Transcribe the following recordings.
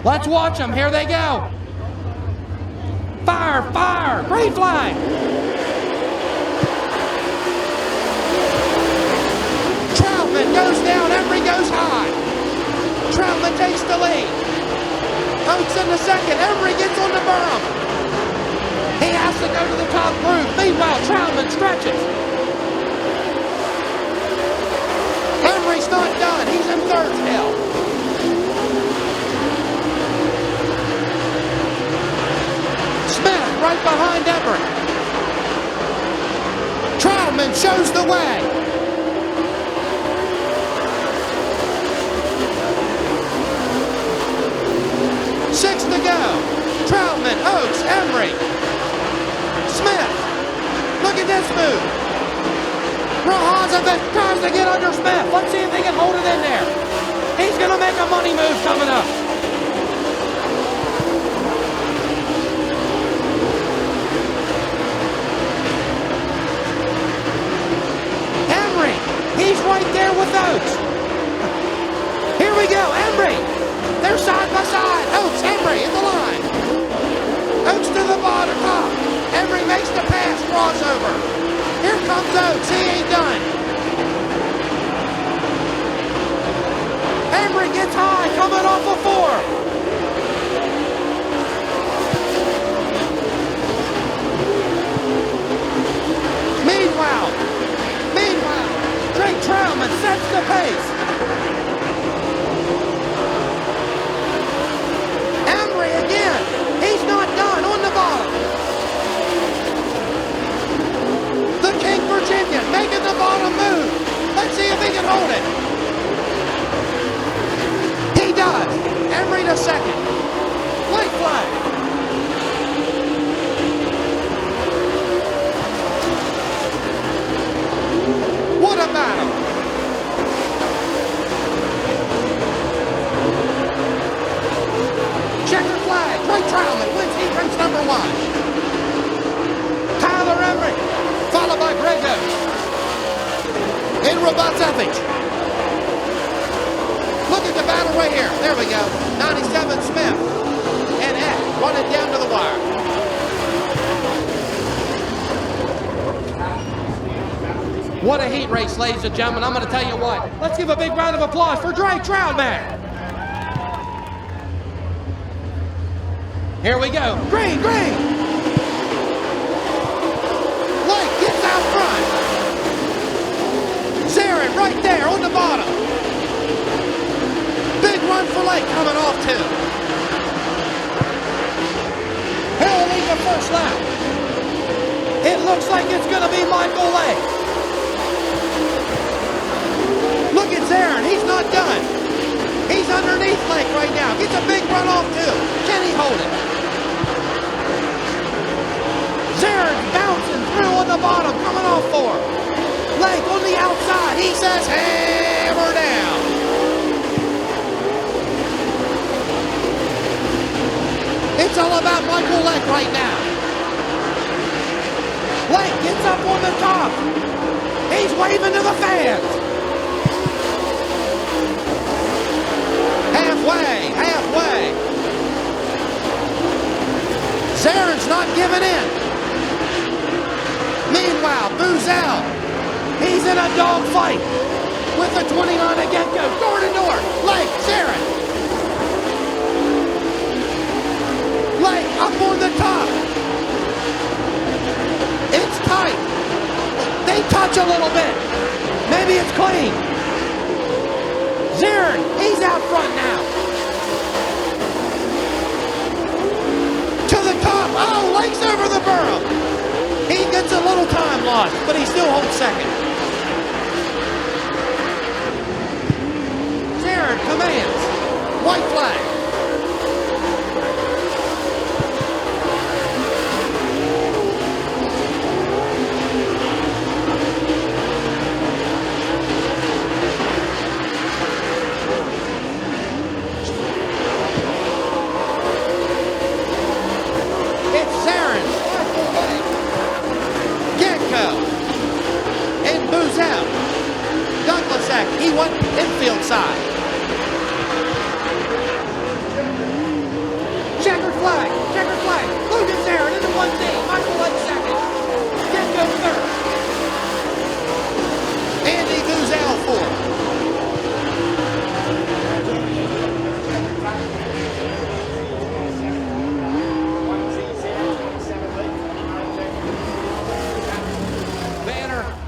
Let's watch them. Here they go. Fire, fire, green flag. Troutman goes down, Emery goes high. Troutman takes the lead. Oates in the second, Emery gets on the berm. He has to go to the top groove. Meanwhile, Troutman stretches. Emery's not done, he's in third still. Smith right behind Emery. Troutman shows the way. Six to go. Troutman, Oates, Emery. Smith. Look at this move. Rahazovic tries to get under Smith. Let's see if he can hold it in there. He's going to make a money move coming up. He's right there with Oates. Here we go, Emery. They're side by side. Oates, Emery in the line. Oates to the bottom top. Emery makes the pass, crossover. Here comes Oates, he ain't done. Emery gets high, coming off a four. Meanwhile, Drake Troutman sets the pace. Emery again. He's not done on the bottom. The King Virginian making the bottom move. Let's see if he can hold it. He does. Emery to second. White flag. What a battle! Checker flag. Drake Troutman wins heat race number 1. Tyler Emery, followed by Greg Oates. In Robotovic. Look at the battle right here. There we go. 97 Smith and Eck running down to the wire. What a heat race, ladies and gentlemen. I'm going to tell you what. Let's give a big round of applause for Drake Troutman. Here we go. Green, green. Lake gets out front. Zarin right there on the bottom. Big run for Lake coming off too. He'll lead the first lap. It looks like it's going to be Michael Lake. Look at Zarin, he's not done. He's underneath Lake right now. Gets a big run off too. Can he hold it? Zarin bouncing through on the bottom, coming off 4. Lake on the outside, he says hammer down. It's all about Michael Lake right now. Lake gets up on the top. He's waving to the fans. Halfway. Zarin's not giving in. Meanwhile, Boozell, he's in a dogfight with the 29 to get-go. Door to door. Lake, Zarin. Lake up on the top. It's tight. They touch a little bit. Maybe it's clean. Zarin, he's out front now. To the top. Oh, Lake's over the berm. He gets a little time lost, but he still holds second. Zarin commands. White flag. He went infield side.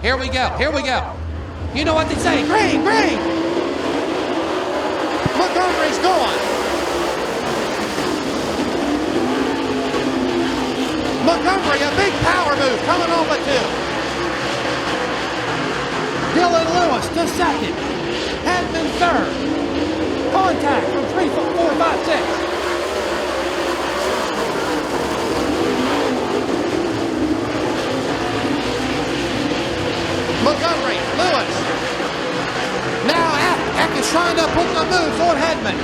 Here we go. Here we go. You know what they say. Green, green. Montgomery's going. Montgomery, a big power move coming off a 2. Dylan Lewis to second. Hedman third. Contact from 3, 4, 5, 6. Montgomery, Lewis. Now Eck is trying to put the moves on Hedman.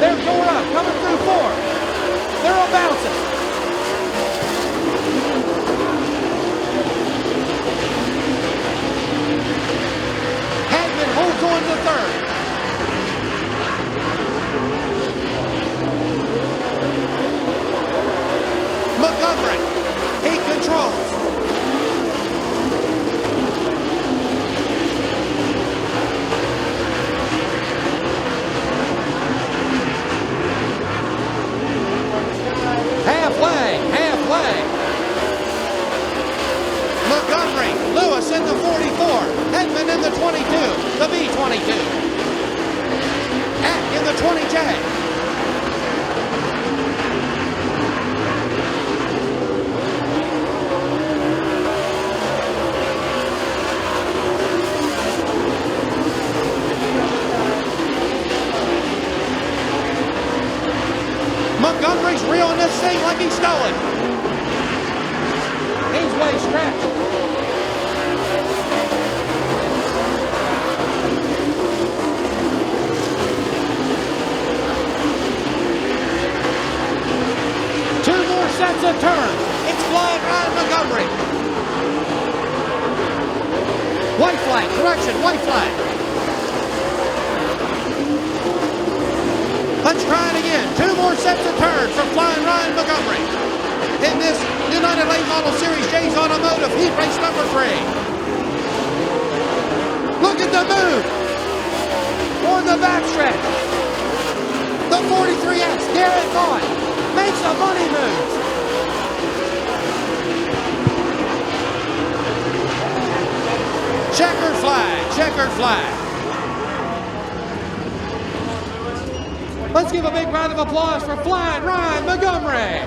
They're going up, coming through 4. They're all bouncing. Hedman holds on to third. Montgomery, he controls. Halfway. Montgomery, Lewis in the 44, Hedman in the 22, the B-22. Eck in the 20J. Montgomery's reeling this thing like he stole it. He's way stretched. Two more sets of turns. It's flying Ryan Montgomery. White flag, correction, white flag. Let's try it again. Two more sets of turns from flying Ryan Montgomery. In this United Late Model Series J's Automotive Heat Race number 3. Look at the move. On the backstretch. The 43X, Garrett Vaughn, makes a money move. Checkered flag. Let's give a big round of applause for flying Ryan Montgomery.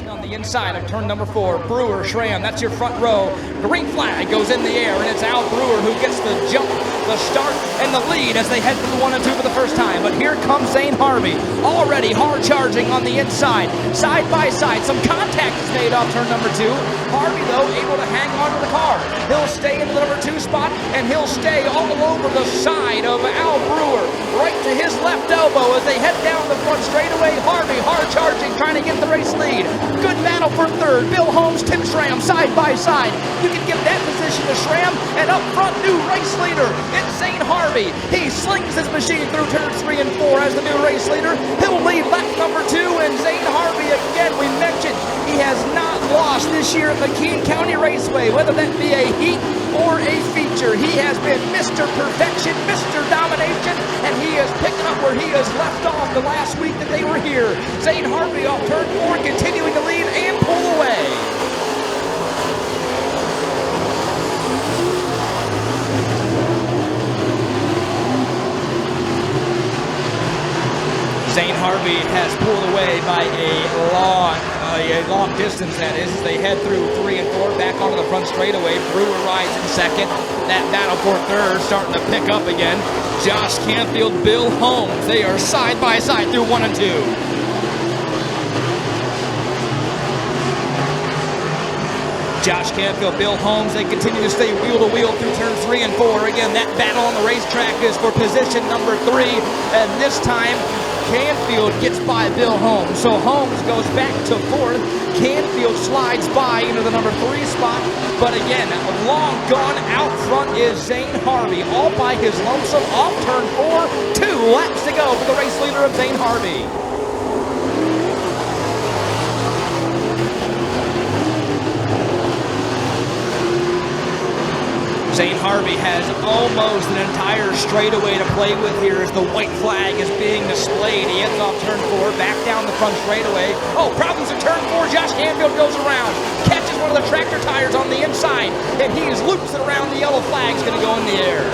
On the inside of turn number 4, Brewer, Schramm, that's your front row. Green flag goes in the air, and it's Al Brewer who gets the jump, the start, and the lead as they head through 1 and 2 for the first time. But here comes Zane Harvey, already hard charging on the inside, side by side. Some contact is made off turn number 2. Harvey, though, able to hang on to the car. He'll stay in the number 2 spot, and he'll stay all over the side of Al Brewer, right to his left elbow as they head down the front straightaway. Harvey, hard charging, trying to get the race lead. Good battle for third. Bill Holmes, Tim Schramm, side by side. You can give that position to Schramm, and up front, new race leader. It's Zane Harvey. He slings his machine through turns 3 and 4 as the new race leader. He'll lead lap number 2, and Zane Harvey, again, we mentioned, he has not lost this year at McKean County Raceway, whether that be a heat or a feature. He has been Mr. Perfection, Mr. Domination, and he is picking up where he has left off the last week that they were here. Zane Harvey off turn 4, continuing to lead and pull away. Zane Harvey has pulled away by a long distance, that is, as they head through 3 and 4, back onto the front straightaway. Brewer rides in second. That battle for third starting to pick up again. Josh Canfield, Bill Holmes, they are side by side through 1 and 2. Josh Canfield, Bill Holmes, they continue to stay wheel to wheel through turns 3 and 4. Again, that battle on the racetrack is for position number 3, and this time Canfield gets by Bill Holmes. So Holmes goes back to 4th. Canfield slides by into the number 3 spot. But again, long gone out front is Zane Harvey, all by his lonesome off turn 4. 2 laps to go for the race leader of Zane Harvey. Zane Harvey has almost an entire straightaway to play with here as the white flag is being displayed. He heads off turn 4, back down the front straightaway. Oh, problems at turn 4. Josh Hanfield goes around, catches one of the tractor tires on the inside, and he is loops it around. The yellow flag's going to go in the air.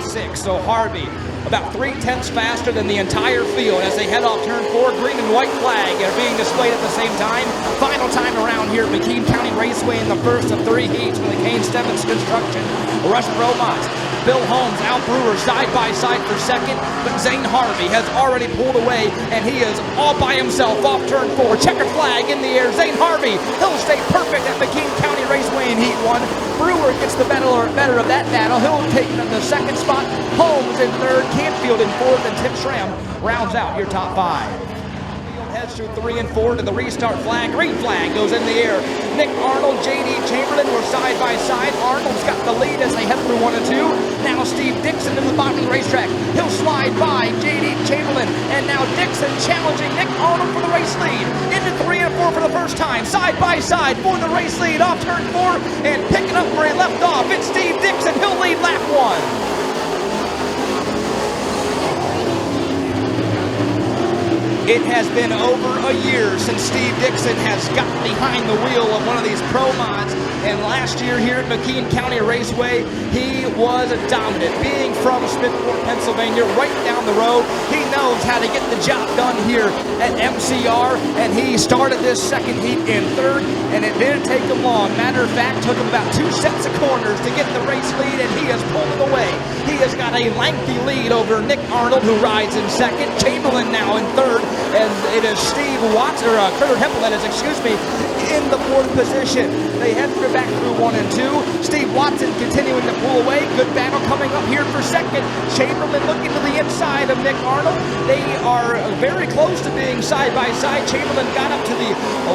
8-6, so Harvey about 3/10 faster than the entire field as they head off turn 4. Green and white flag are being displayed at the same time. Final time around here at McKean County Raceway in the first of 3 heats for McKean Stebbins Construction. Rush Promots. Bill Holmes, Al Brewer side by side for second, but Zane Harvey has already pulled away and he is all by himself off turn 4. Checkered flag in the air. Zane Harvey, he'll stay perfect at McKean County Raceway in heat 1. Brewer gets the better of that battle. He'll take the second spot. Holmes in third, Canfield in fourth, and Tim Schramm rounds out your top 5. Heads through 3 and 4 to the restart flag. Green flag goes in the air. Nick Arnold, J.D. Chamberlain were side by side. Arnold's got the lead as they head through 1 and 2. Now Steve Dixon in the bottom of the racetrack. He'll slide by J.D. Chamberlain. And now Dixon challenging Nick Arnold for the race lead. Into 3 and 4 for the first time. Side by side for the race lead off turn 4. And picking up where he left off, it's Steve Dixon. He'll lead lap 1. It has been over a year since Steve Dixon has got behind the wheel of one of these Pro Mods, and last year here at McKean County Raceway, he was dominant. Being from Smethport, Pennsylvania, right down the road, he knows how to get the job done here at MCR, and he started this second heat in third, and it didn't take him long. Matter of fact, took him about 2 sets of corners to get the race lead, and he has pulled it away. He has got a lengthy lead over Nick Arnold, who rides in second. Chamberlain now in third. And it is Steve Watts, or Critter Hempel, that is, excuse me, in the 4th position. They head back through 1 and 2. Steve Watson continuing to pull away. Good battle coming up here for second. Chamberlain looking to the inside of Nick Arnold. They are very close to being side by side. Chamberlain got up to the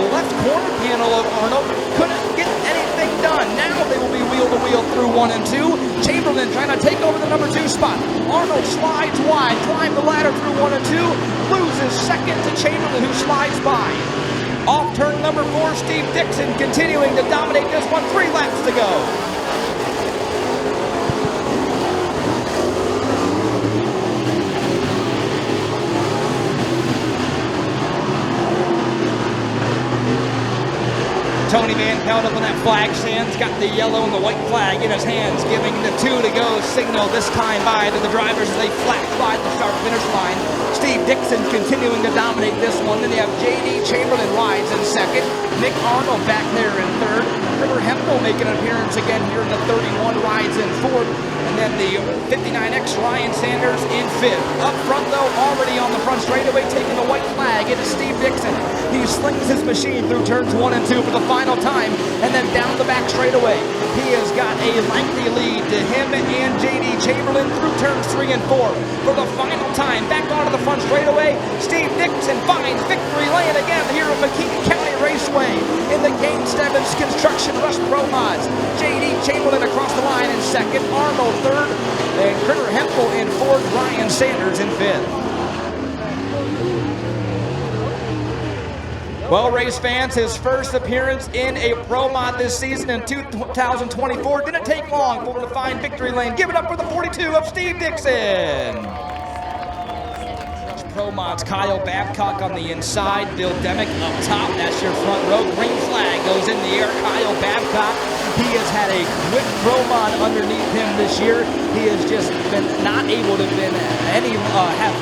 left corner panel of Arnold. Couldn't get anything done. Now they will be wheel to wheel through 1 and 2. Chamberlain trying to take over the number 2 spot. Arnold slides wide, climb the ladder through 1 and 2. Loses second to Chamberlain, who slides by. Off turn number 4, Steve Dixon continuing to dominate this one. 3 laps to go. Tony Van Pelt up on that flag stand's got the yellow and the white flag in his hands, giving the 2 to go signal this time by to the drivers as they flash by the start-finish line. Steve Dixon continuing to dominate this one. Then you have J.D. Chamberlain rides in second. Nick Arnold back there in third. Critter Hempel making an appearance again here in the 31, rides in fourth. And then the 59X Ryan Sanders in fifth. Up front though, already on the front straightaway, taking the white flag, it is Steve Dixon. He slings his machine through turns 1 and 2 for the final time, and then down the back straightaway. He has got a lengthy lead to him and J.D. Chamberlain through turns 3 and 4. For the final time, back onto the front straightaway, Steve Dixon finds victory lane again here at McKean County Raceway in the McKean Stebbins Construction Rush Pro Mods. J.D. Chamberlain across the line in second, Arnold third, and Critter Hempel in fourth, Ryan Sanders in fifth. Well, race fans, his first appearance in a Pro Mod this season in 2024. Didn't take long for him to find victory lane. Give it up for the 42 of Steve Dixon. Pro Mods, Kyle Babcock on the inside, Bill Demick up top. That's your front row. Green flag goes in the air. Kyle Babcock, he has had a quick Pro Mod underneath him this year. He has just been not able to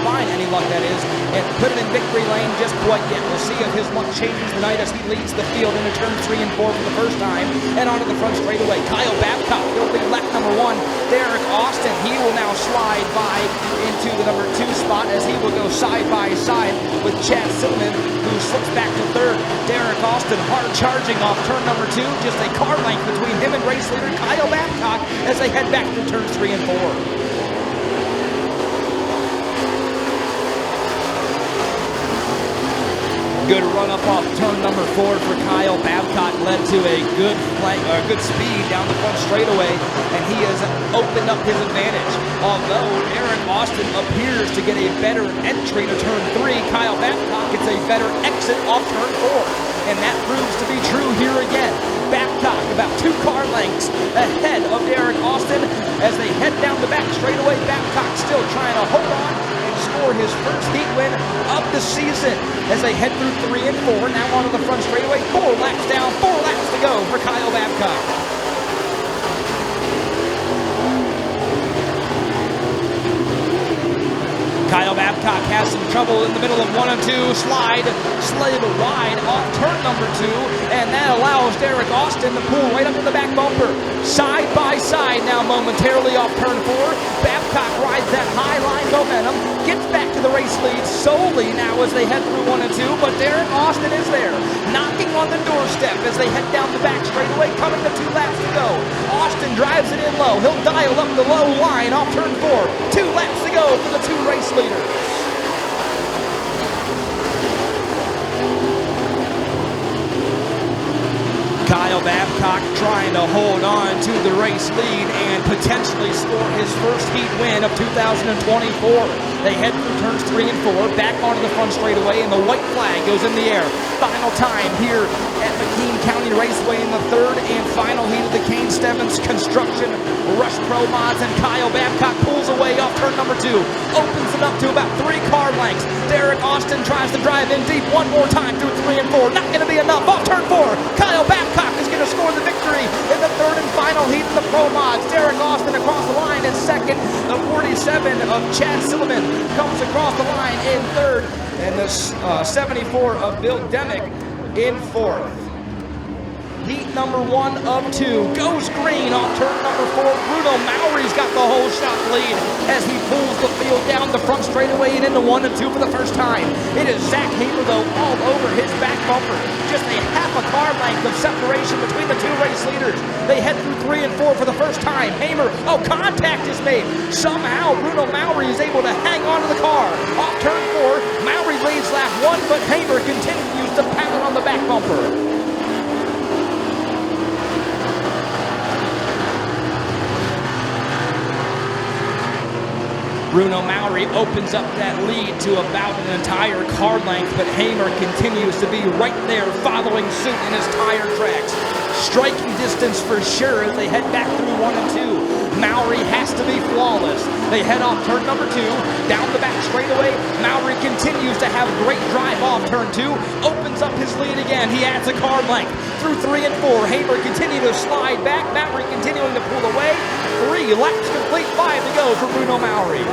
find any luck, that is, and put it in victory lane just quite yet. We'll see if his luck changes tonight as he leads the field into turns 3 and 4 for the first time and onto the front straightaway. Kyle Babcock, he'll lead lap number 1. Derek Austin, he will now slide by into the number 2 spot as he will go side by side with Chad Silliman, who slips back to third. Derek Austin hard charging off turn number 2, just a car length between him and race leader Kyle Babcock as they head back through turns 3 and 4. Good run up off turn number 4 for Kyle Babcock, led to a good speed down the front straightaway, and he has opened up his advantage. Although Derek Austin appears to get a better entry to turn 3, Kyle Babcock gets a better exit off turn 4. and that proves to be true here again. Babcock about 2 car lengths ahead of Derek Austin as they head down the back straightaway. Babcock still trying to hold on and score his first heat win of the season as they head through 3 and 4. Now onto the front straightaway. 4 laps down, 4 laps to go for Kyle Babcock. Kyle Babcock has some trouble in the middle of 1 and 2. Slid wide off turn number 2, and that allows Derek Austin to pull right up to the back bumper. Side by side now momentarily off turn 4. Babcock rides that high line momentum, gets back to the race lead solely now as they head through 1 and 2, but Derek Austin is there, knocking on the doorstep as they head down the back straightaway, coming to 2 laps to go. Austin drives it in low. He'll dial up the low line off turn 4. 2 laps to go for the 2 race leaders. Kyle Babcock trying to hold on to the race lead and potentially score his first heat win of 2024. They head through turns 3 and 4, back onto the front straightaway, and the white flag goes in the air. Final time here at McKean County Raceway in the 3rd and final heat of the Kane Stevens Construction Rush Pro Mods, and Kyle Babcock pulls away off turn number 2, opens it up to about 3 car lengths. Derek Austin tries to drive in deep one more time through 3 and 4. Not going to be enough. Off turn 4, Kyle Babcock is going to score the victory in the 3rd and final heat of the Pro Mods. Derek Austin across the line in 2nd. The 47 of Chad Silliman comes across the line in 3rd, and the 74 of Bill Demick in 4th. Heat number 1 of 2 goes green off turn number 4. Bruno Maury's got the whole shot lead as he pulls the field down the front straightaway and into 1 and 2 for the first time. It is Zach Hamer, though, all over his back bumper. Just a half a car length of separation between the 2 race leaders. They head through 3 and 4 for the first time. Hamer, contact is made. Somehow Bruno Maury is able to hang on to the car. Off turn 4, Maury leads lap 1, but Hamer continues to pound on the back bumper. Bruno Maury opens up that lead to about an entire car length, but Hamer continues to be right there following suit in his tire tracks. Striking distance for sure as they head back through 1 and 2. Maury has to be flawless. They head off turn number 2, down the back straightaway. Maury continues to have great drive off turn 2, opens up his lead again. He adds a car length through 3 and 4. Hamer continuing to slide back. Maury continuing to pull away. 3 laps complete, 5 to go for Bruno Maury.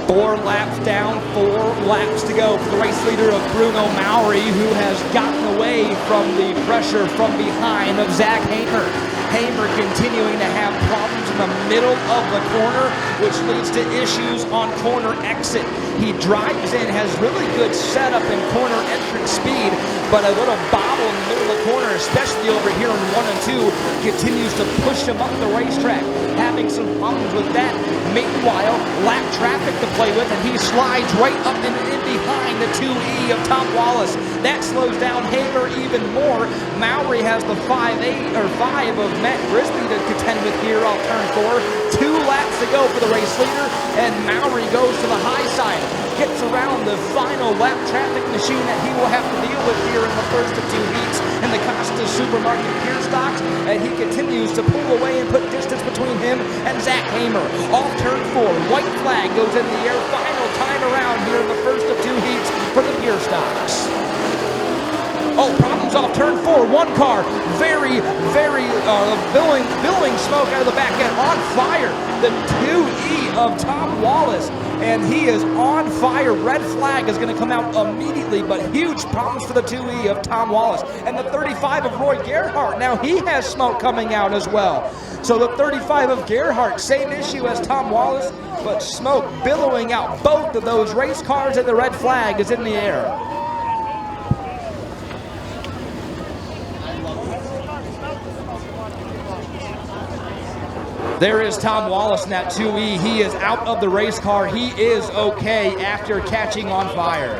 Four laps down, 4 laps to go for the race leader of Bruno Maury, who has gotten away from the pressure from behind of Zach Hamer. Hamer continuing to have problems in the middle of the corner, which leads to issues on corner exit. He drives in, has really good setup and corner entrance speed, but a little bobble in the middle of the corner, especially over here in 1 and 2, continues to push him up the racetrack, having some problems with that. Meanwhile, lap traffic to play with, and he slides right up and in behind the 2E of Tom Wallace. That slows down Hamer even more. Maury has the 5 of Matt Grisby to contend with here on turn 4. 2 laps to go for the race leader, and Maury goes to the high side. Gets around the final lap traffic machine that he will have to deal with here in the first of 2 heats in the Costa Supermarket Pier stocks, and he continues to pull away and put distance between him and Zach Hamer. Off turn 4, white flag goes in the air. Final time around here in the first of 2 heats for the Pier stocks. Problems off turn 4. 1 car, very billowing smoke out of the back end, on fire. The 2E of Tom Wallace, and he is on fire. Red flag is going to come out immediately, but huge problems for the 2E of Tom Wallace. And the 35 of Roy Gerhardt, now he has smoke coming out as well. So the 35 of Gerhardt, same issue as Tom Wallace, but smoke billowing out both of those race cars, and the red flag is in the air. There is Tom Wallace in that 2E. He is out of the race car. He is okay after catching on fire.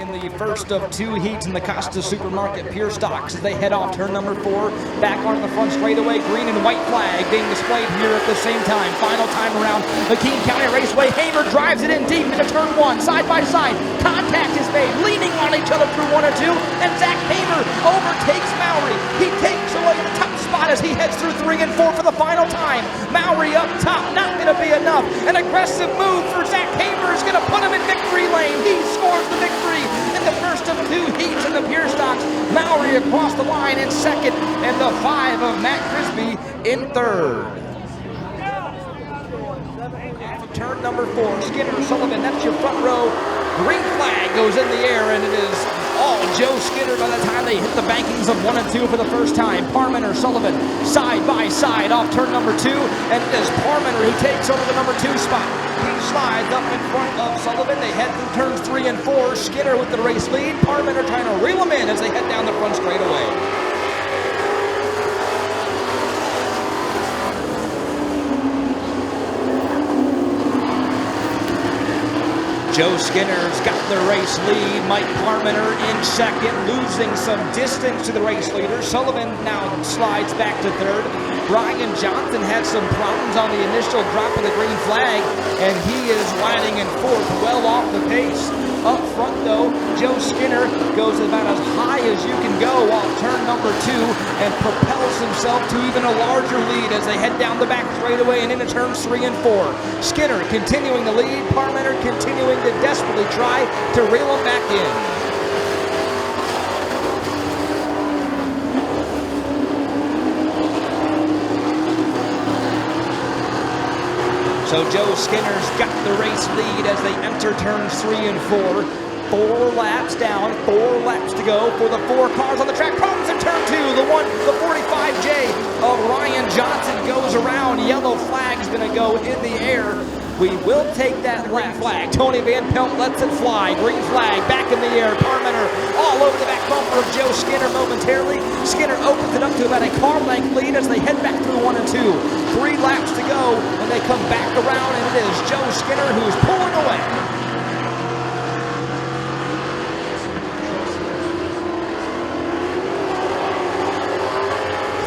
In the first of two heats in the Costa Supermarket Pure Stocks as they head off turn number 4. Back on the front straightaway, green and white flag being displayed here at the same time. Final time around McKean County Raceway. Hamer drives it in deep into turn 1, side by side. Contact is made, leaning on each other through 1 and 2, and Zach Hamer overtakes Mowry. He takes away the top spot as he heads through 3 and 4 for the final time. Mowry up top, not going to be enough. An aggressive move for Zach Hamer is going to put him in victory lane. He scores the victory in the first of 2 heats in the Pure Stocks. Mowry across the line in second, and the 5 of Matt Crisby in third. Off of turn number 4, Skinner, Sullivan, that's your front row. Green flag goes in the air, and it is all Joe Skinner by the time they hit the bankings of 1 and 2 for the first time. Parmenter, Sullivan, side by side off turn number 2, and it is Parmenter who takes over the number 2 spot. He slides up in front of Sullivan. They head through turns 3 and 4. Skinner with the race lead. Parmenter trying to reel him in as they head down the front straightaway. Joe Skinner's got the race lead. Mike Parmenter in second, losing some distance to the race leader. Sullivan now slides back to third. Ryan Johnson had some problems on the initial drop of the green flag, and he is riding in fourth, well off the pace. Up front, though, Joe Skinner goes about as high as you can go off turn number 2 and propels himself to even a larger lead as they head down the back straightaway and into turns 3 and 4. Skinner continuing the lead, Parmenter continuing to desperately try to reel him back in. So Joe Skinner's got the race lead as they enter turns 3 and 4. 4 laps down, 4 laps to go for the 4 cars on the track. Problems in turn 2. The 45J of Ryan Johnson goes around. Yellow flag's going to go in the air. We will take that green flag. Tony Van Pelt lets it fly. Green flag back in the air. Parmenter all over the back bumper of Joe Skinner momentarily. Skinner opens it up to about a car length lead as they head back through 1 and 2. 3 laps to go when they come back around, and it is Joe Skinner who's pulling away.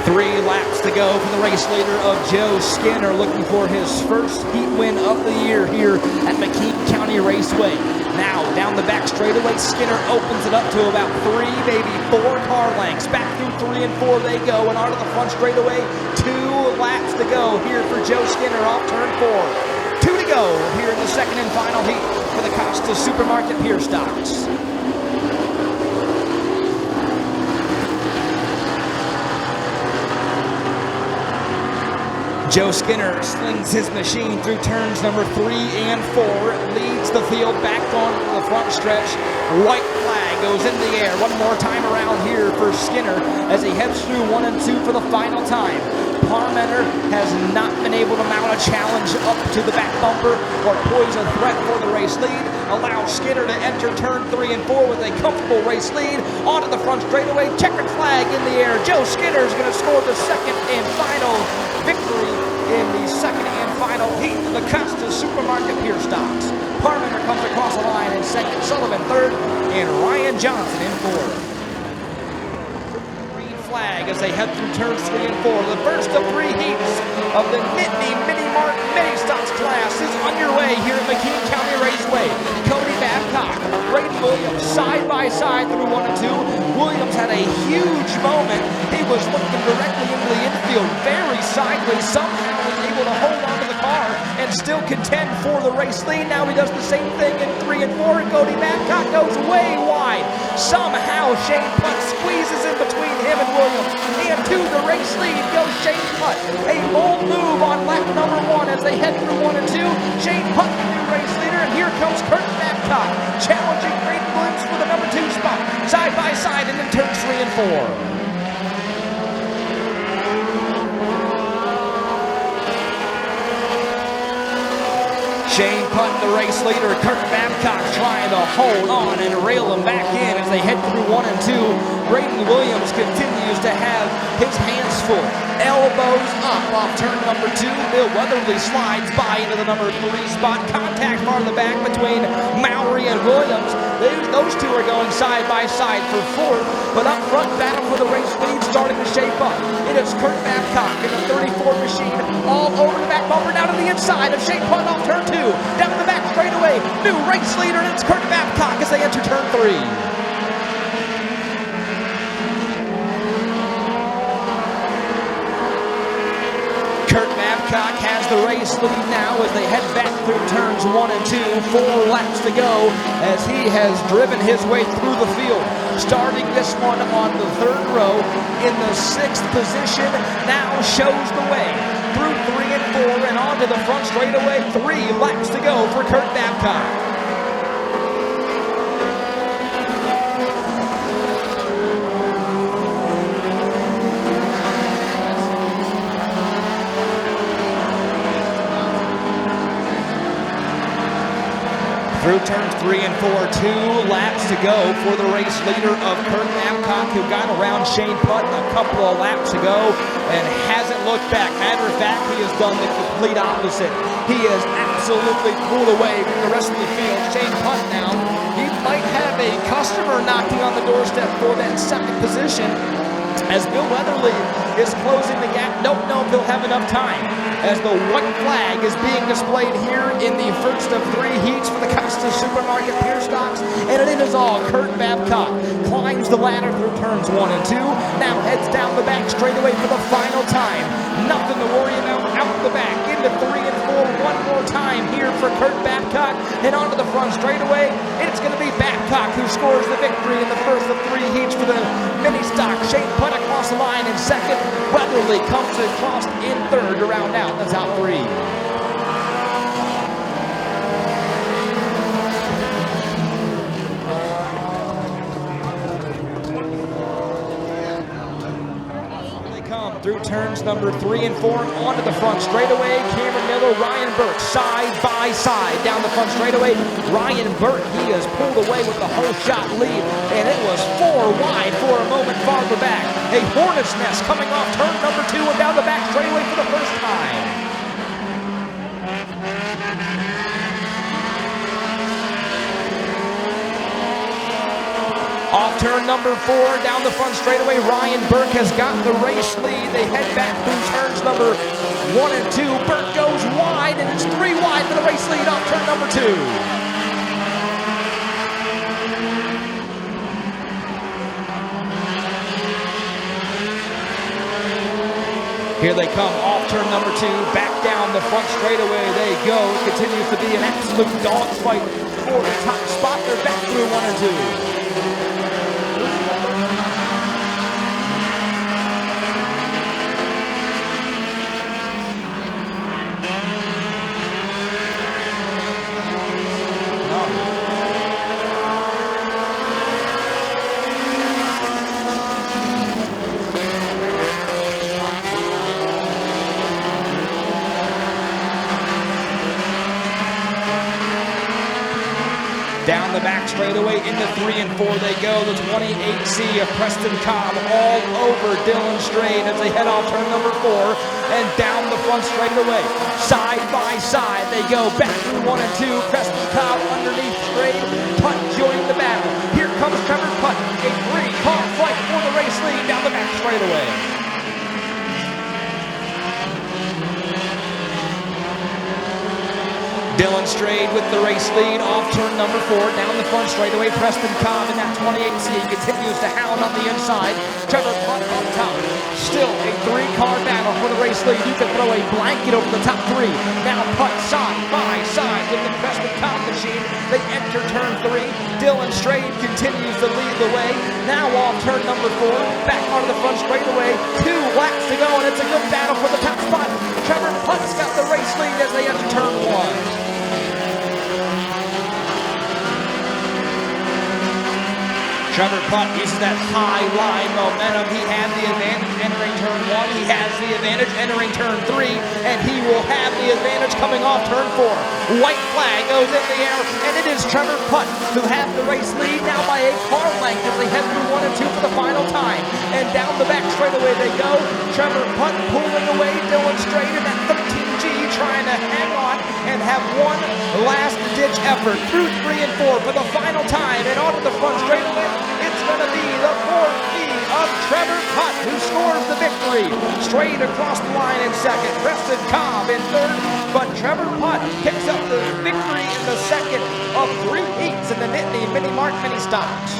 3 laps to go for the race leader of Joe Skinner, looking for his first heat win of the year here at McKean County Raceway. Now, down the back straightaway, Skinner opens it up to about 3, maybe 4 car lengths. Back through 3 and 4 they go, and onto the front straightaway. 2 laps to go here for Joe Skinner off turn 4. 2 to go here in the second and final heat for the Costa Supermarket Pure Stocks. Joe Skinner slings his machine through turns number 3 and 4, leads the field back on the front stretch. White flag goes in the air one more time around here for Skinner as he heads through 1 and 2 for the final time. Parmenter has not been able to mount a challenge up to the back bumper or pose a threat for the race lead. Allows Skinner to enter turn 3 and 4 with a comfortable race lead. Onto the front straightaway, checkered flag in the air. Joe Skinner is going to score the second and final victory in the second and final heat of the Costa Supermarket Pure Stocks. Parmenter comes across the line in second, Sullivan third, and Ryan Johnson in fourth. Green flag as they head through turns 3 and 4. The first of 3 heats of the Nittany Mini-Mart Mini-Stocks class is underway here at McKean County Raceway. Cody Babcock, Braden Williams side by side through 1 and 2. Williams had a huge moment. He was looking directly into the infield, very sideways, somehow was able to hold on to the car and still contend for the race lead. Now he does the same thing in 3 and 4, and Cody Babcock goes way wide. Somehow Shane Putt squeezes in between him and Williams, and to the race lead goes Shane Putt. A bold move on lap number 1 as they head through 1 and 2. Shane Putt, the new race leader, and here comes Kurt Babcock, challenging Braden Williams for the number 2 spot, side by side, and then turns 3 and 4. Shane Putt, the race leader. Kurt Babcock trying to hold on and rail him back in as they head through 1 and 2. Braden Williams continues to have his hands full. Elbows up off turn number 2. Bill Weatherly slides by into the number 3 spot. Contact far in the back between Mowry and Williams. Those two are going side by side for 4th, but up front battle for the race lead starting to shape up. It is Kurt Babcock in the 34 machine all over the back bumper down to the inside of Shane Putt off turn 2. Down to the back straightaway. New race leader, and it's Kurt Babcock as they enter turn 3. Kurt Babcock has the race lead now as they head back through turns 1 and 2. 4 laps to go as he has driven his way through the field. Starting this one on the 3rd row in the 6th position, now shows the way. Through 3 and 4 and onto the front straightaway. 3 laps to go for Kurt Babcock. Through turns 3 and 4, 2 laps to go for the race leader of Kurt Babcock, who got around Shane Putt a couple of laps ago and hasn't looked back. Matter of fact, he has done the complete opposite. He has absolutely pulled away from the rest of the field. Shane Putt now, he might have a customer knocking on the doorstep for that 2nd position. As Bill Weatherly is closing the gap, don't know if he'll have enough time. As the white flag is being displayed here in the first of 3 heats for the Costa Supermarket Pier Stocks, and it is all Kurt Babcock. Climbs the ladder through turns 1 and 2, now heads down the back straightaway for the final time. Nothing to worry about out the back, into 3 and 4 one more time here for Kurt Babcock, and onto the front straightaway. It's going to be Babcock who scores the victory in the first of 3 heats for the mini stock. Shane Putt across the line in 2nd. Weatherly comes across in 3rd to round out. That's out 3. They come through turns number 3 and 4 onto the front straightaway. Cameron Miller, Ryan Burke side by side down the front straightaway. Ryan Burke, he has pulled away with the whole shot lead, and it was 4 wide for a moment farther back. A hornet's nest coming off turn number 2 and down the back straightaway for the first time. Off turn number 4, down the front straightaway, Ryan Burke has got the race lead. They head back through turns number 1 and 2. Burke goes wide, and it's 3 wide for the race lead off turn number 2. Here they come off turn number 2, back down the front straightaway they go. It continues to be an absolute dogfight for the top spot. They're back through 1 and 2. Down the back straightaway into 3 and 4 they go. The 28C of Preston Cobb all over Dylan Strayed as they head off turn number 4 and down the front straightaway. Side by side they go back through 1 and 2. Preston Cobb underneath Strayed. Putt joined the battle. Here comes Trevor Putt. A 3-car fight for the race lead down the back straightaway. Dylan Strayed with the race lead off turn number 4. Down the front straightaway, Preston Cobb in that 28C continues to hound on the inside. Trevor Putt up top. Still a 3-car battle for the race lead. You can throw a blanket over the top 3. Now Putt side by side with the Preston Cobb machine. They enter turn 3. Dylan Strayed continues to lead the way. Now off turn number 4. Back onto the front straightaway. 2 laps to go, and it's a good battle for the top spot. Trevor Putt's got the race lead as they enter turn 1. Trevor Putt uses that high line momentum. He had the advantage entering turn 1. He has the advantage entering turn 3. And he will have the advantage coming off turn 4. White flag goes in the air. And it is Trevor Putt who has the race lead now by a car length as they head through 1 and 2 for the final time. And down the back straightaway they go. Trevor Putt pulling away Dylan Straight in that 13G, trying to hang on and have one last ditch effort through 3 and 4 for the final time. And onto the front straightaway. It's going to be the 4th of Trevor Putt who scores the victory. Straight across the line in second. Preston Cobb in third. But Trevor Putt picks up the victory in the second of 3 heats in the Nittany Mini Mart Mini Stocks.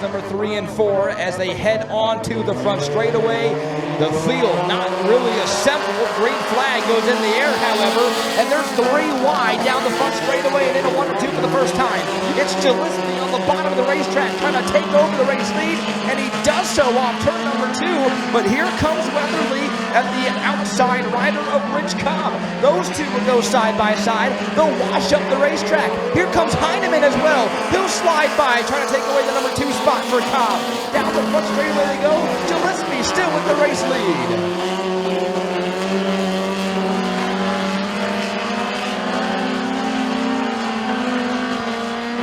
Number 3 and 4 as they head on to the front straightaway. The field not really assembled. Green flag goes in the air, however, and there's 3 wide down the front straightaway and into 1 and 2 for the first time. It's Gillespie on the bottom of the racetrack trying to take over the race lead, and he does so off turn number 2, but here comes Weatherly at the outside rider of Rich Cobb. Those two will go side by side. They'll wash up the racetrack. Here comes Heineman as well. He'll slide by trying to take away the number 2 spot for Cobb. Down the front straightaway they go. Gillespie still with the race lead.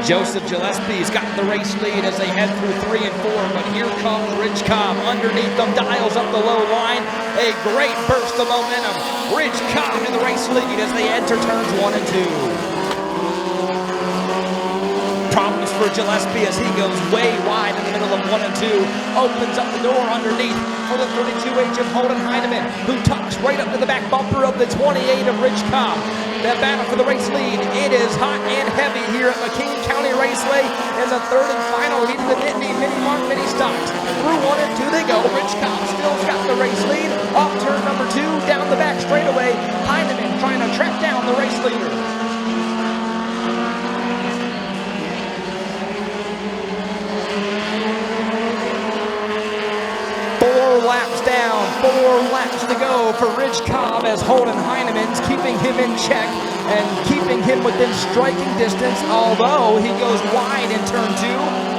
Joseph Gillespie's got the race lead as they head through 3 and 4, but here comes Rich Cobb underneath them, dials up the low line. A great burst of momentum. Rich Cobb in the race lead as they enter turns 1 and 2. Problems for Gillespie as he goes way wide in the middle of 1 and 2. Opens up the door underneath for the 32H of Holden Heineman, who tucks right up to the back bumper of the 28 of Rich Cobb. That battle for the race lead, it is hot and heavy here at McKean County Raceway in the third and final heat of the Nittany Mini Mart Mini Stocks. Through 1 and 2 they go. Rich Cobb still's got the race lead. Off turn number 2, down the back straightaway. Heineman trying to track down the race leader. Laps down, 4 laps to go for Rich Cobb as Holden Heineman's keeping him in check and keeping him within striking distance, although he goes wide in turn 2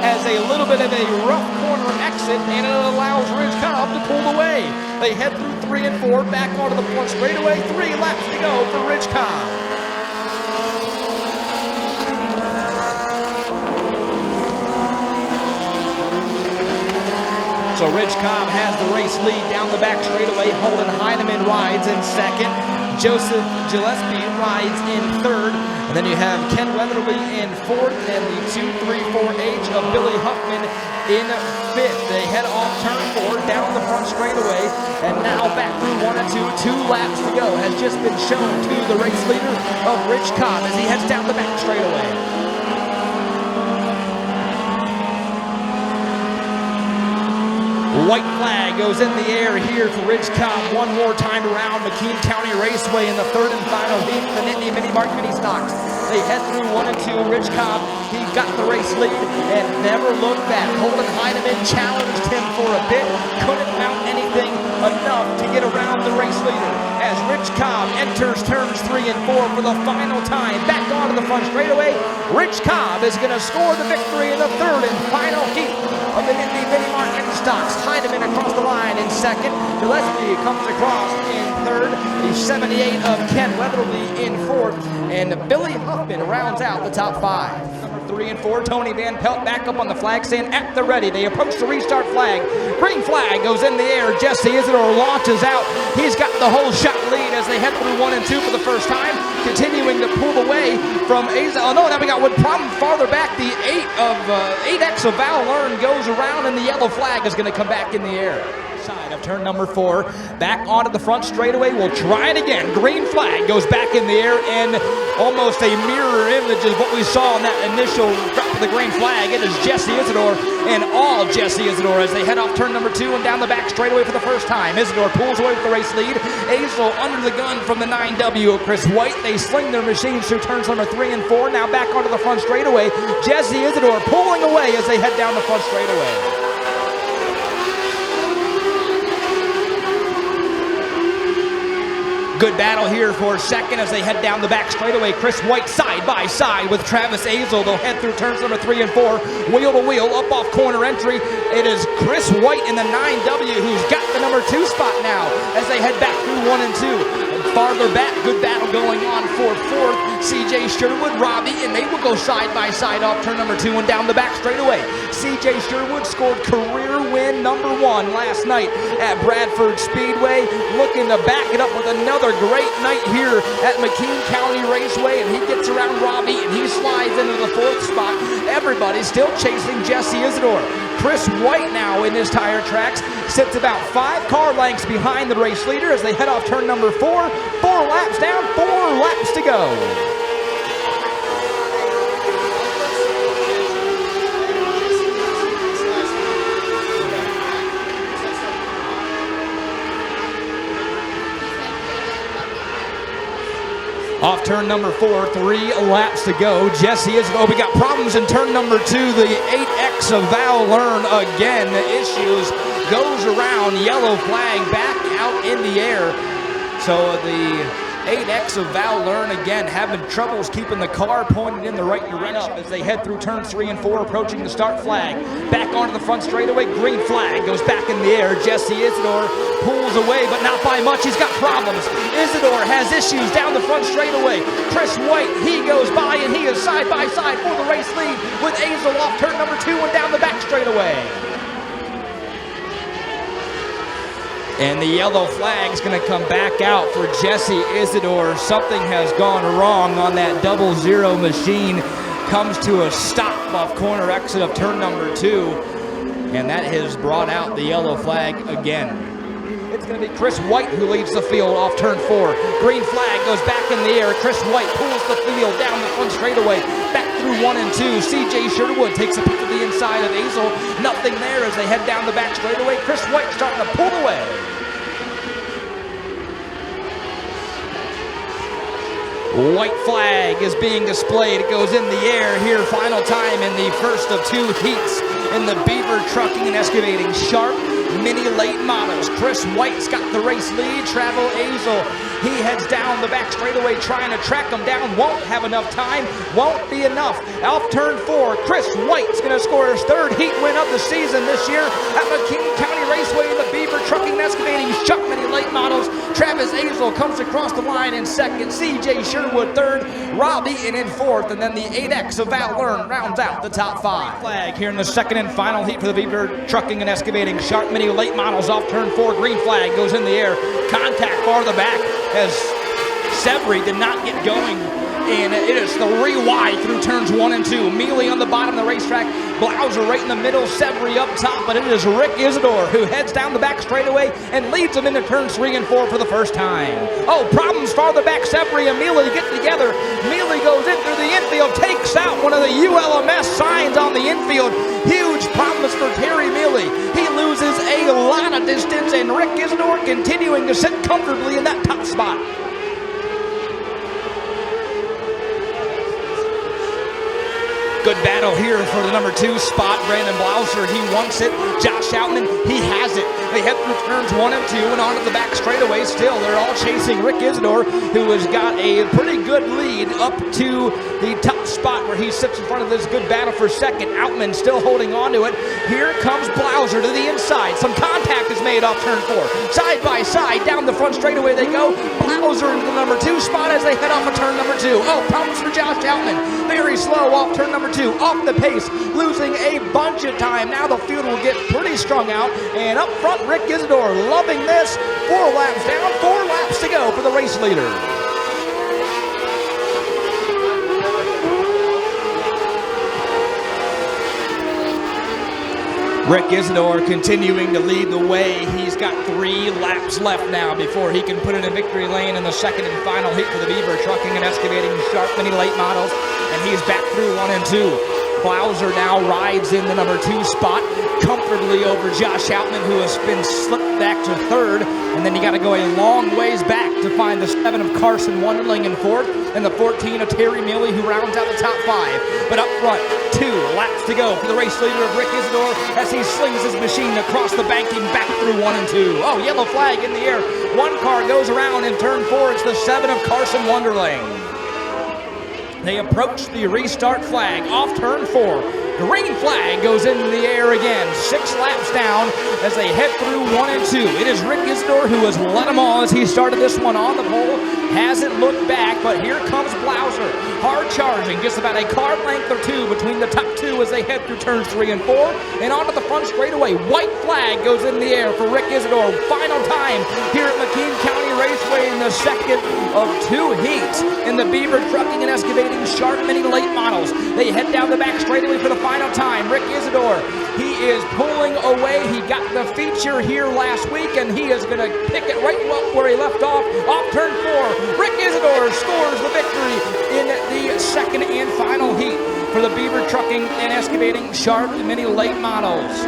as a little bit of a rough corner exit, and it allows Rich Cobb to pull away. They head through 3 and 4, back onto the front straightaway, 3 laps to go for Rich Cobb. So Rich Cobb has the race lead down the back straightaway. Holden Heineman rides in second. Joseph Gillespie rides in third. And then you have Ken Weatherly in fourth and the 2-3-4H of Billy Huffman in fifth. They head off turn 4 down the front straightaway. And now back through 1 and 2. 2 laps to go has just been shown to the race leader of Rich Cobb as he heads down the back straightaway. White flag goes in the air here for Rich Cobb one more time around McKean County Raceway in the third and final heat of the Nittany Mini Mart Mini Stocks. They head through 1 and 2. Rich Cobb, he got the race lead and never looked back. Holden Heineman challenged him for a bit, couldn't mount anything enough to get around the race leader. As Rich Cobb enters turns 3 and 4 for the final time, back onto the front straightaway, Rich Cobb is going to score the victory in the third and final heat of the Nittany Mini Mart Mini Stocks. Heineman across the line in second. Gillespie comes across in third. The 78 of Ken Weatherly in fourth. And Billy Huffman rounds out the top 5. Number 3 and 4, Tony Van Pelt back up on the flag stand at the ready. They approach the restart flag. Green flag goes in the air. Jesse Isidore launches out. He's got the whole shot lead as they head through 1 and 2 for the first time. Continuing to pull away from Aza. Oh no, now we got one problem farther back. The 8X of Val Learn goes around and the yellow flag is going to come back in the air. Side of turn number 4, back onto the front straightaway. We'll try it again. Green flag goes back in the air and almost a mirror image of what we saw in that initial drop of the green flag. It is Jesse Isidore and all Jesse Isidore as they head off turn number 2 and down the back straightaway for the first time. Isidore pulls away with the race lead. Azel under the gun from the 9W of Chris White. They sling their machines through turns number 3 and 4. Now back onto the front straightaway. Jesse Isidore pulling away as they head down the front straightaway. Good battle here for second as they head down the back straightaway. Chris White side by side with Travis Azel. They'll head through turns number 3 and 4, wheel to wheel, up off corner entry. It is Chris White in the 9W who's got the number 2 spot now as they head back through 1 and 2. And farther back, good battle going on for fourth. CJ Sherwood, Robbie, and they will go side by side off turn number 2 and down the back straightaway. CJ Sherwood scored career win number 1 last night at Bradford Speedway, looking to back it up with another great night here at McKean County Raceway, and he gets around Robbie and he slides into the 4th spot. Everybody's still chasing Jesse Isidore. Chris White now in his tire tracks sits about 5 car lengths behind the race leader as they head off turn number 4. 4 laps down, 4 laps to go. Off turn number 4, 3 laps to go. Jesse is, we got problems in turn number 2. The 8X of Val Learn again. The issues goes around, yellow flag back out in the air. So the 8X of Val Learn again having troubles keeping the car pointed in the right direction as they head through turns 3 and 4, approaching the start flag. Back onto the front straightaway, green flag goes back in the air. Jesse Isidore pulls away, but not by much. He's got problems. Isidore has issues down the front straightaway. Chris White, he goes by and he is side by side for the race lead with Azel off turn number 2 and down the back straightaway. And the yellow flag's going to come back out for Jesse Isidore. Something has gone wrong on that 00 machine. Comes to a stop off corner exit of turn number 2. And that has brought out the yellow flag again. It's going to be Chris White who leads the field off turn 4. Green flag goes back in the air. Chris White pulls the field down the front straightaway. Back through 1 and 2. CJ Sherwood takes a peek to the inside of Azel. Nothing there as they head down the back straightaway. Chris White starting to pull away. White flag is being displayed. It goes in the air here. Final time in the first of 2 heats in the Beaver Trucking and Excavating Sharp Mini Late Models. Chris White's got the race lead. Travel Azel, he heads down the back straightaway trying to track him down. Won't have enough time. Won't be enough. Off turn 4, Chris White's going to score his 3rd heat win of the season this year at McKean County Raceway in the Beaver Trucking and Excavating Sharp Mini Late Models. Travis Azel comes across the line in 2nd. CJ Sherwood 3rd. Robbie in 4th. And then the 8X of Val Learn rounds out the top 5. Flag here in the 2nd and final heat for the Beaver Trucking and Excavating Sharp Mini Late Models off turn 4. Green flag goes in the air. Contact farther back as Severy did not get going. And it is 3 wide through turns 1 and 2. Mealy on the bottom of the racetrack. Blauser right in the middle. Severy up top. But it is Rick Isidore who heads down the back straightaway and leads them into turns 3 and 4 for the first time. Oh, problems farther back. Severy and Mealy get together. Mealy goes in through the infield. Takes out one of the ULMS signs on the infield. Huge problems for Terry Mealy. He loses a lot of distance. And Rick Isidore continuing to sit comfortably in that top spot. Good battle here for the number 2 spot. Brandon Blauser, he wants it. Josh Outman, he has it. They head through turns 1 and 2 and onto the back straightaway. Still, they're all chasing Rick Isidore, who has got a pretty good lead up to the top spot where he sits in front of this good battle for 2nd. Outman still holding on to it. Here comes Blauser to the inside. Some contact is made off turn 4. Side by side, down the front straightaway they go. Blauser into the number 2 spot as they head off of turn number 2. Oh, problems for Josh Outman. Very slow off turn number 2. Off the pace, losing a bunch of time. Now the field will get pretty strung out. And up front, Rick Isidore loving this. 4 laps down, 4 laps to go for the race leader. Rick Isidore continuing to lead the way. He's got 3 laps left now before he can put it in victory lane in the 2nd and final heat for the Beaver Trucking and Excavating Sharp Mini Late Models. And he's back through 1 and 2. Blauser now rides in the number 2 spot comfortably over Josh Outman, who has been slipped back to 3rd. And then you got to go a long ways back to to find the 7 of Carson Wonderling in fourth, and the 14 of Terry Milley, who rounds out the top 5. But up front, 2 laps to go for the race leader of Rick Isidore as he slings his machine across the banking back through 1 and 2. Oh, yellow flag in the air. 1 car goes around in turn 4. It's the 7 of Carson Wonderling. They approach the restart flag off turn 4. Green flag goes into the air again. 6 laps down as they head through 1 and 2. It is Rick Isidore who has led them all as he started this one on the pole. Hasn't looked back, but here comes Blauser. Hard charging, just about a car length or 2 between the top 2 as they head through turns 3 and 4. And onto the front straightaway. White flag goes in the air for Rick Isidore. Final time here at McKean County Raceway in the second of 2 heats in the Beaver Trucking and Excavating Sharp Mini Late Models. They head down the back straightaway for the final time. Rick Isidore, he is pulling away. He got the feature here last week, and he is going to pick it right up where he left off turn 4. Rick Isidore scores the victory in the second and final heat for the Beaver Trucking and Excavating Sharp Mini Late Models.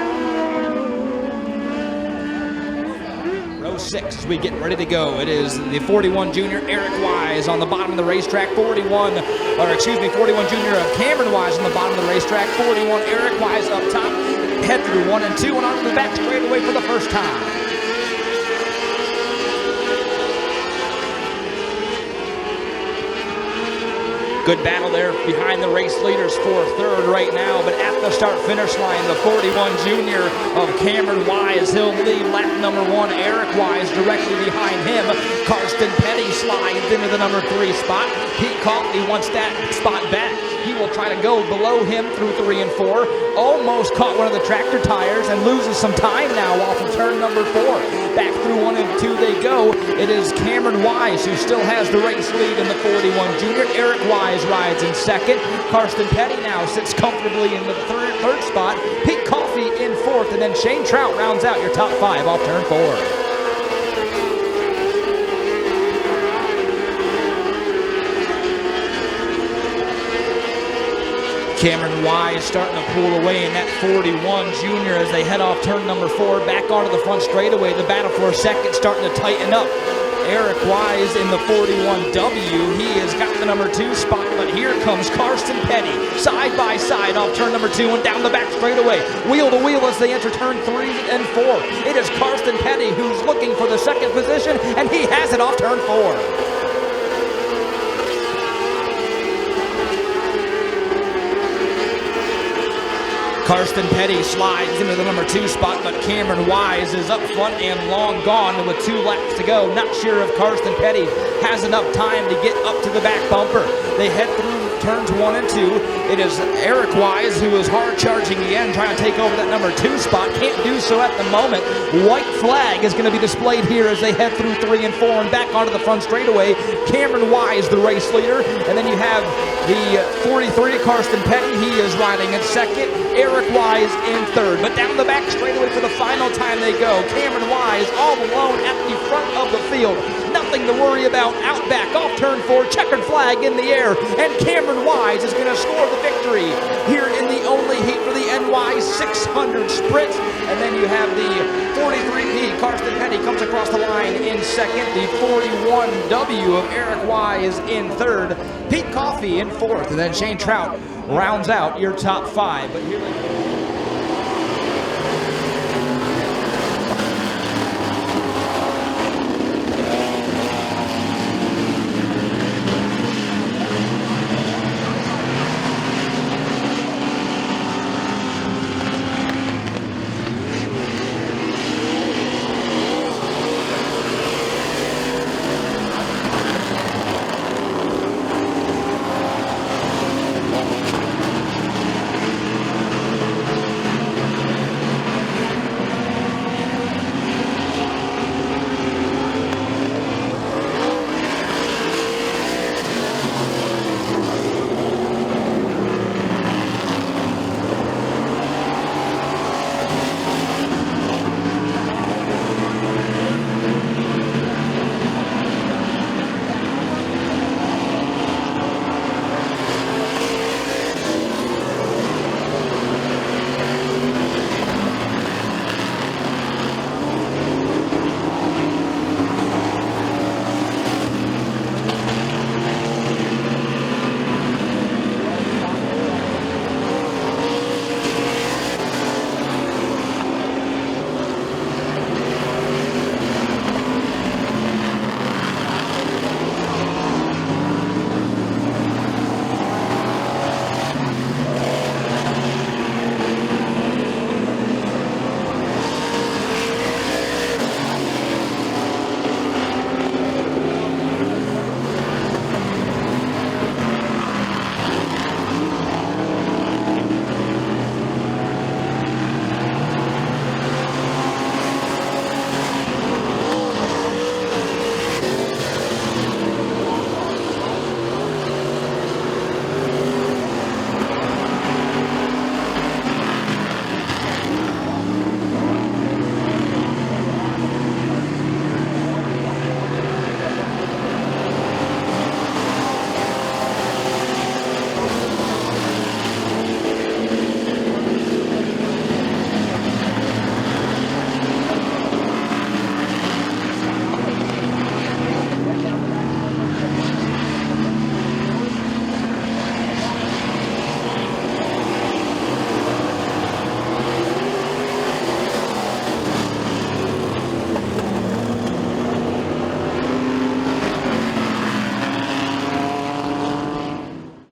Row 6 as we get ready to go. It is the 41 junior Eric Wise on the bottom of the racetrack. 41 junior of Cameron Wise on the bottom of the racetrack. 41 Eric Wise up top. Head through 1 and 2 and onto the back straightaway for the first time. Good battle there behind the race leaders for third right now, but at the start-finish line, the 41 junior of Cameron Wise, he'll lead lap number 1. Eric Wise directly behind him. Karsten Petty slides into the number 3 spot. Pete Coffey wants that spot back. He will try to go below him through 3 and 4. Almost caught one of the tractor tires and loses some time now off of turn number 4. Back through 1 and 2 they go. It is Cameron Wise who still has the race lead in the 41 junior. Eric Wise rides in second. Karsten Petty now sits comfortably in the third spot. Pete Coffey in fourth, and then Shane Trout rounds out your top 5 off turn 4. Cameron Wise starting to pull away in that 41 junior as they head off turn number 4 back onto the front straightaway. The battle for a second starting to tighten up. Eric Wise in the 41W. He has got the number 2 spot, but here comes Karsten Petty side by side off turn number 2 and down the back straightaway. Wheel to wheel as they enter turn 3 and 4. It is Karsten Petty who's looking for the second position, and he has it off turn 4. Karsten Petty slides into the number 2 spot, but Cameron Wise is up front and long gone with 2 laps to go. Not sure if Karsten Petty has enough time to get up to the back bumper. They head through turns 1 and 2. It is Eric Wise who is hard charging again, trying to take over that number 2 spot. Can't do so at the moment. White flag is going to be displayed here as they head through 3 and 4 and back onto the front straightaway. Cameron Wise, the race leader, and then you have the 43, Karsten Petty. He is riding in second. Eric Wise in third. But down the back straightaway for the final time they go. Cameron Wise all alone at the front of the field. Nothing to worry about out back off turn 4. Checkered flag in the air. And Cameron Wise is going to score the victory here in the only heat for the NY 600 sprint. And then you have the 43P, Karsten Petty, comes across the line in second. The 41W of Eric Wise in third. Pete Coffey in fourth. And then Shane Trout rounds out your top 5. But here they go.